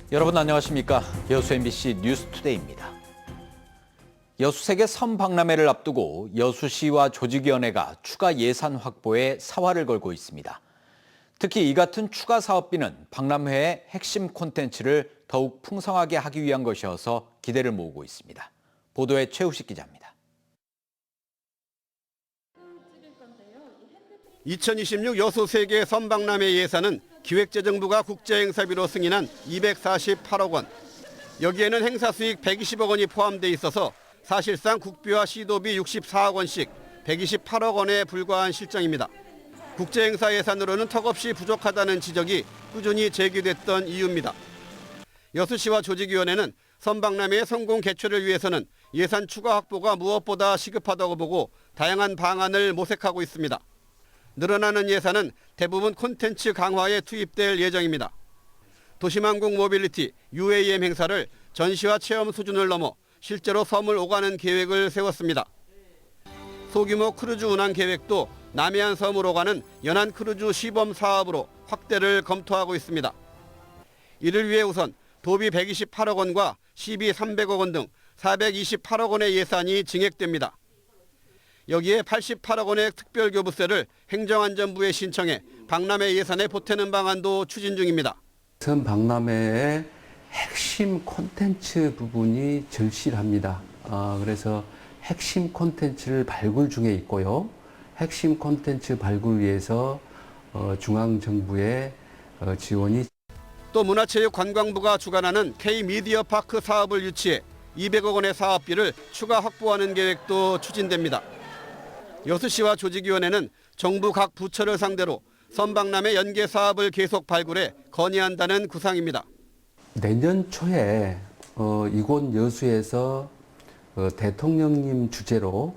여러분 안녕하십니까? 여수 MBC 뉴스투데이입니다. 여수 세계 선박람회를 앞두고 여수시와 조직위원회가 추가 예산 확보에 사활을 걸고 있습니다. 특히 이 같은 추가 사업비는 박람회의 핵심 콘텐츠를 더욱 풍성하게 하기 위한 것이어서 기대를 모으고 있습니다. 보도에 최우식 기자입니다. 2026 여수 세계 선박람회 예산은 기획재정부가 국제행사비로 승인한 248억 원. 여기에는 행사 수익 120억 원이 포함돼 있어서 사실상 국비와 시도비 64억 원씩 128억 원에 불과한 실정입니다. 국제행사 예산으로는 턱없이 부족하다는 지적이 꾸준히 제기됐던 이유입니다. 여수시와 조직위원회는 선박람회의 성공 개최를 위해서는 예산 추가 확보가 무엇보다 시급하다고 보고 다양한 방안을 모색하고 있습니다. 늘어나는 예산은 대부분 콘텐츠 강화에 투입될 예정입니다. 도심항공 모빌리티 UAM 행사를 전시와 체험 수준을 넘어 실제로 섬을 오가는 계획을 세웠습니다. 소규모 크루즈 운항 계획도 남해안 섬으로 가는 연안 크루즈 시범 사업으로 확대를 검토하고 있습니다. 이를 위해 우선 도비 128억 원과 시비 300억 원 등 428억 원의 예산이 증액됩니다. 여기에 88억 원의 특별교부세를 행정안전부에 신청해 박람회 예산에 보태는 방안도 추진 중입니다. 박람회의 핵심 콘텐츠 부분이 절실합니다. 그래서 핵심 콘텐츠를 발굴 중에 있고요. 핵심 콘텐츠 발굴 위해서 중앙정부의 지원이 또 문화체육관광부가 주관하는 K-미디어파크 사업을 유치해 200억 원의 사업비를 추가 확보하는 계획도 추진됩니다. 여수시와 조직위원회는 정부 각 부처를 상대로 선박람회 연계 사업을 계속 발굴해 건의한다는 구상입니다. 내년 초에 이곳 여수에서 대통령님 주재로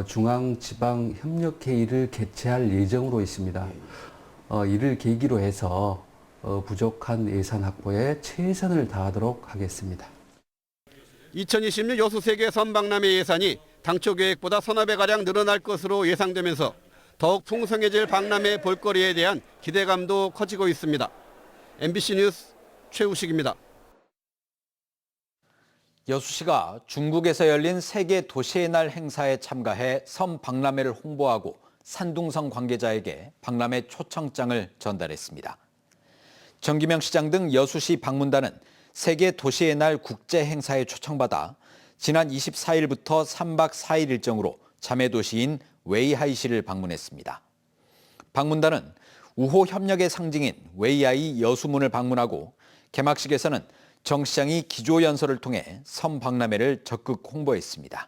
중앙지방협력회의를 개최할 예정으로 있습니다. 이를 계기로 해서 부족한 예산 확보에 최선을 다하도록 하겠습니다. 2026 여수 세계 선박람회 예산이 당초 계획보다 서너 배가량 늘어날 것으로 예상되면서 더욱 풍성해질 박람회 볼거리에 대한 기대감도 커지고 있습니다. MBC 뉴스 최우식입니다. 여수시가 중국에서 열린 세계 도시의 날 행사에 참가해 섬 박람회를 홍보하고 산둥성 관계자에게 박람회 초청장을 전달했습니다. 정기명 시장 등 여수시 방문단은 세계 도시의 날 국제 행사에 초청받아 지난 24일부터 3박 4일 일정으로 자매 도시인 웨이하이시를 방문했습니다. 방문단은 우호 협력의 상징인 웨이하이 여수문을 방문하고 개막식에서는 정 시장이 기조연설을 통해 섬 박람회를 적극 홍보했습니다.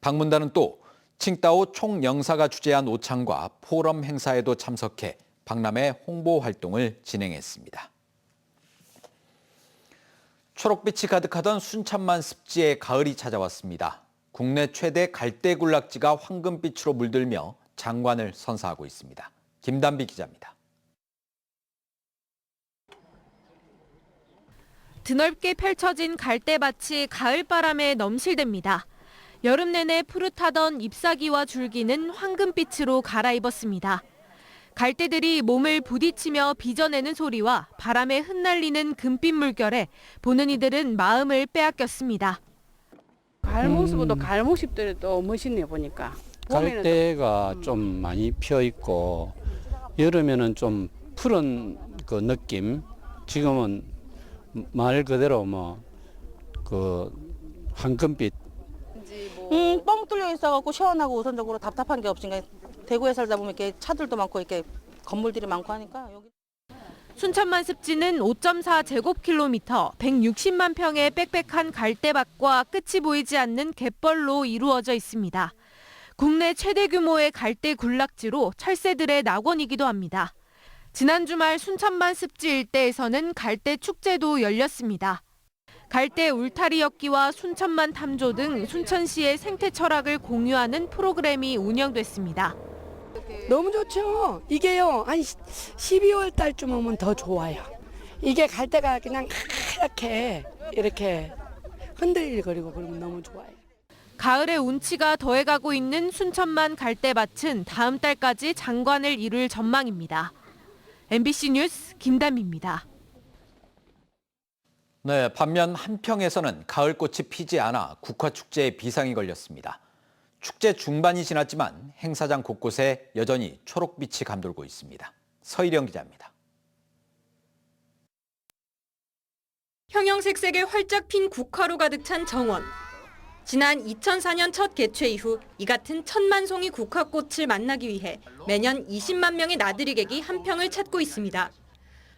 방문단은 또 칭따오 총영사가 주재한 오창과 포럼 행사에도 참석해 박람회 홍보 활동을 진행했습니다. 초록빛이 가득하던 순천만 습지에 가을이 찾아왔습니다. 국내 최대 갈대군락지가 황금빛으로 물들며 장관을 선사하고 있습니다. 김단비 기자입니다. 드넓게 펼쳐진 갈대밭이 가을바람에 넘실댑니다. 여름 내내 푸릇하던 잎사귀와 줄기는 황금빛으로 갈아입었습니다. 갈대들이 몸을 부딪히며 빚어내는 소리와 바람에 흩날리는 금빛 물결에 보는 이들은 마음을 빼앗겼습니다. 가을 모습도 가을 모습들이 또 멋있네 보니까. 갈대가 좀 많이 피어 있고 여름에는 좀 푸른 그 느낌. 지금은 말 그대로 황금빛. 뻥 뚫려 있어갖고 시원하고 우선적으로 답답한 게 없으니까 대구에 살다 보면 이렇게 차들도 많고 이렇게 건물들이 많고 하니까 여기. 순천만 습지는 5.4제곱킬로미터, 160만 평의 빽빽한 갈대밭과 끝이 보이지 않는 갯벌로 이루어져 있습니다. 국내 최대 규모의 갈대 군락지로 철새들의 낙원이기도 합니다. 지난 주말 순천만 습지 일대에서는 갈대 축제도 열렸습니다. 갈대 울타리 엮기와 순천만 탐조 등 순천시의 생태 철학을 공유하는 프로그램이 운영됐습니다. 너무 좋죠. 이게요, 한 12월 달쯤 오면 더 좋아요. 이게 갈대가 그냥 이렇게 흔들거리고 그러면 너무 좋아요. 가을의 운치가 더해가고 있는 순천만 갈대밭은 다음 달까지 장관을 이룰 전망입니다. MBC 뉴스 김담희입니다. 네, 반면 한평에서는 가을꽃이 피지 않아 국화축제에 비상이 걸렸습니다. 축제 중반이 지났지만 행사장 곳곳에 여전히 초록빛이 감돌고 있습니다. 서희령 기자입니다. 형형색색의 활짝 핀 국화로 가득 찬 정원. 지난 2004년 첫 개최 이후 이 같은 1000만 송이 국화꽃을 만나기 위해 매년 20만 명의 나들이객이 한평을 찾고 있습니다.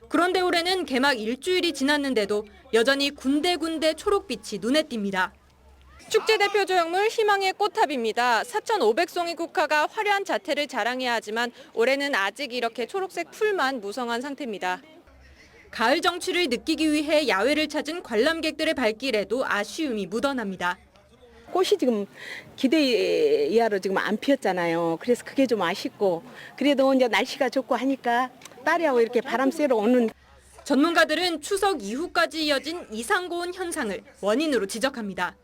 그런데 올해는 개막 일주일이 지났는데도 여전히 군데군데 초록빛이 눈에 띕니다. 축제 대표 조형물 희망의 꽃탑입니다. 4,500송이 국화가 화려한 자태를 자랑해야 하지만 올해는 아직 이렇게 초록색 풀만 무성한 상태입니다. 가을 정취를 느끼기 위해 야외를 찾은 관람객들의 발길에도 아쉬움이 묻어납니다. 꽃이 지금 기대 이하로 지금 안 피었잖아요. 그래서 그게 좀 아쉽고 그래도 이제 날씨가 좋고 하니까 딸이하고 이렇게 바람 쐬러 오는. 전문가들은 추석 이후까지 이어진 이상고온 현상을 원인으로 지적합니다.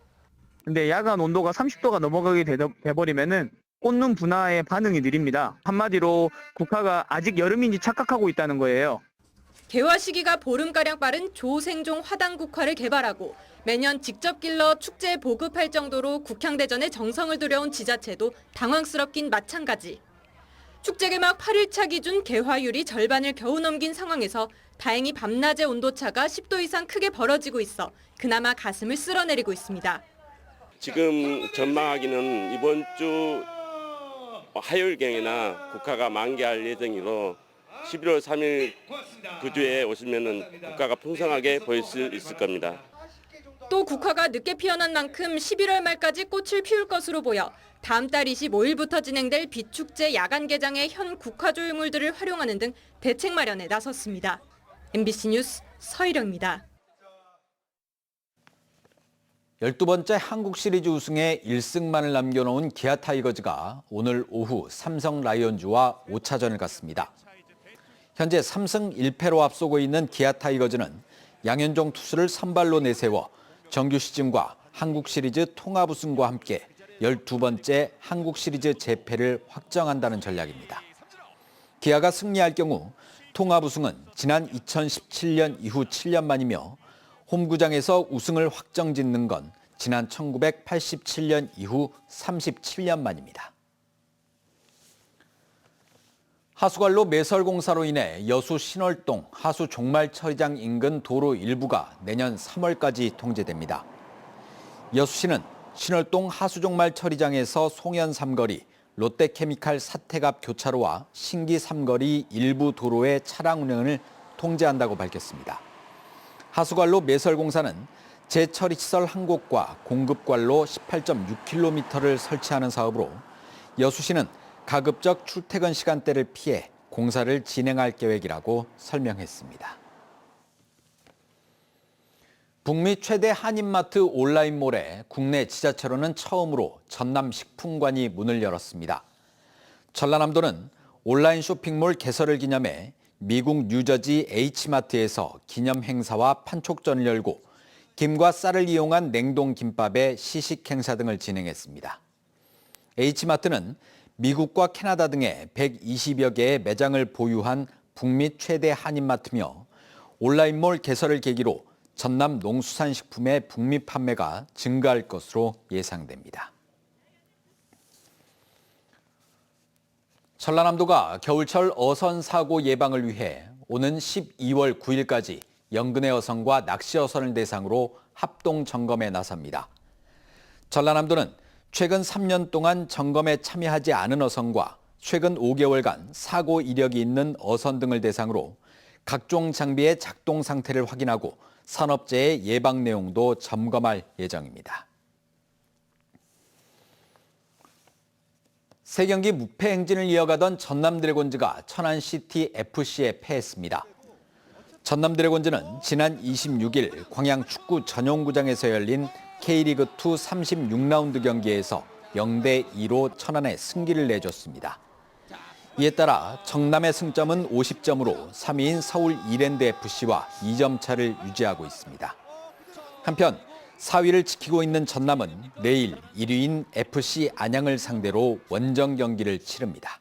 근데 야간 온도가 30도가 넘어가게 돼버리면은 꽃눈 분화의 반응이 느립니다. 한마디로 국화가 아직 여름인지 착각하고 있다는 거예요. 개화 시기가 보름가량 빠른 조생종 화단국화를 개발하고 매년 직접 길러 축제에 보급할 정도로 국향대전에 정성을 들여온 지자체도 당황스럽긴 마찬가지. 축제 개막 8일차 기준 개화율이 절반을 겨우 넘긴 상황에서 다행히 밤낮의 온도차가 10도 이상 크게 벌어지고 있어 그나마 가슴을 쓸어내리고 있습니다. 지금 전망하기는 이번 주 화요일경이나 국화가 만개할 예정이로 11월 3일 그 주에 오시면은 국화가 풍성하게 보일 수 있을 겁니다. 또 국화가 늦게 피어난 만큼 11월 말까지 꽃을 피울 것으로 보여 다음 달 25일부터 진행될 비축제 야간 개장의 현 국화 조형물들을 활용하는 등 대책 마련에 나섰습니다. MBC 뉴스 서희령입니다. 12번째 한국 시리즈 우승에 1승만을 남겨놓은 기아 타이거즈가 오늘 오후 삼성 라이온즈와 5차전을 갖습니다. 현재 3승 1패로 앞서고 있는 기아 타이거즈는 양현종 투수를 선발로 내세워 정규 시즌과 한국 시리즈 통합 우승과 함께 12번째 한국 시리즈 재패를 확정한다는 전략입니다. 기아가 승리할 경우 통합 우승은 지난 2017년 이후 7년 만이며 홈구장에서 우승을 확정짓는 건 지난 1987년 이후 37년 만입니다. 하수관로 매설공사로 인해 여수 신월동 하수 종말처리장 인근 도로 일부가 내년 3월까지 통제됩니다. 여수시는 신월동 하수종말처리장에서 송현 삼거리, 롯데케미칼 사택 교차로와 신기 삼거리 일부 도로의 차량 운행을 통제한다고 밝혔습니다. 하수관로 매설공사는 재처리시설 한 곳과 공급관로 18.6km를 설치하는 사업으로 여수시는 가급적 출퇴근 시간대를 피해 공사를 진행할 계획이라고 설명했습니다. 북미 최대 한인마트 온라인몰에 국내 지자체로는 처음으로 전남식품관이 문을 열었습니다. 전라남도는 온라인 쇼핑몰 개설을 기념해 미국 뉴저지 H마트에서 기념 행사와 판촉전을 열고 김과 쌀을 이용한 냉동 김밥의 시식 행사 등을 진행했습니다. H마트는 미국과 캐나다 등의 120여 개의 매장을 보유한 북미 최대 한인마트며 온라인몰 개설을 계기로 전남 농수산식품의 북미 판매가 증가할 것으로 예상됩니다. 전라남도가 겨울철 어선 사고 예방을 위해 오는 12월 9일까지 연근해 어선과 낚시 어선을 대상으로 합동 점검에 나섭니다. 전라남도는 최근 3년 동안 점검에 참여하지 않은 어선과 최근 5개월간 사고 이력이 있는 어선 등을 대상으로 각종 장비의 작동 상태를 확인하고 산업재해 예방 내용도 점검할 예정입니다. 3경기 무패 행진을 이어가던 전남 드래곤즈가 천안시티 FC에 패했습니다. 전남 드래곤즈는 지난 26일 광양 축구 전용구장에서 열린 K리그2 36라운드 경기에서 0대2로 천안에 승기를 내줬습니다. 이에 따라 정남의 승점은 50점으로 3위인 서울 이랜드FC와 2점 차를 유지하고 있습니다. 한편 4위를 지키고 있는 전남은 내일 1위인 FC 안양을 상대로 원정 경기를 치릅니다.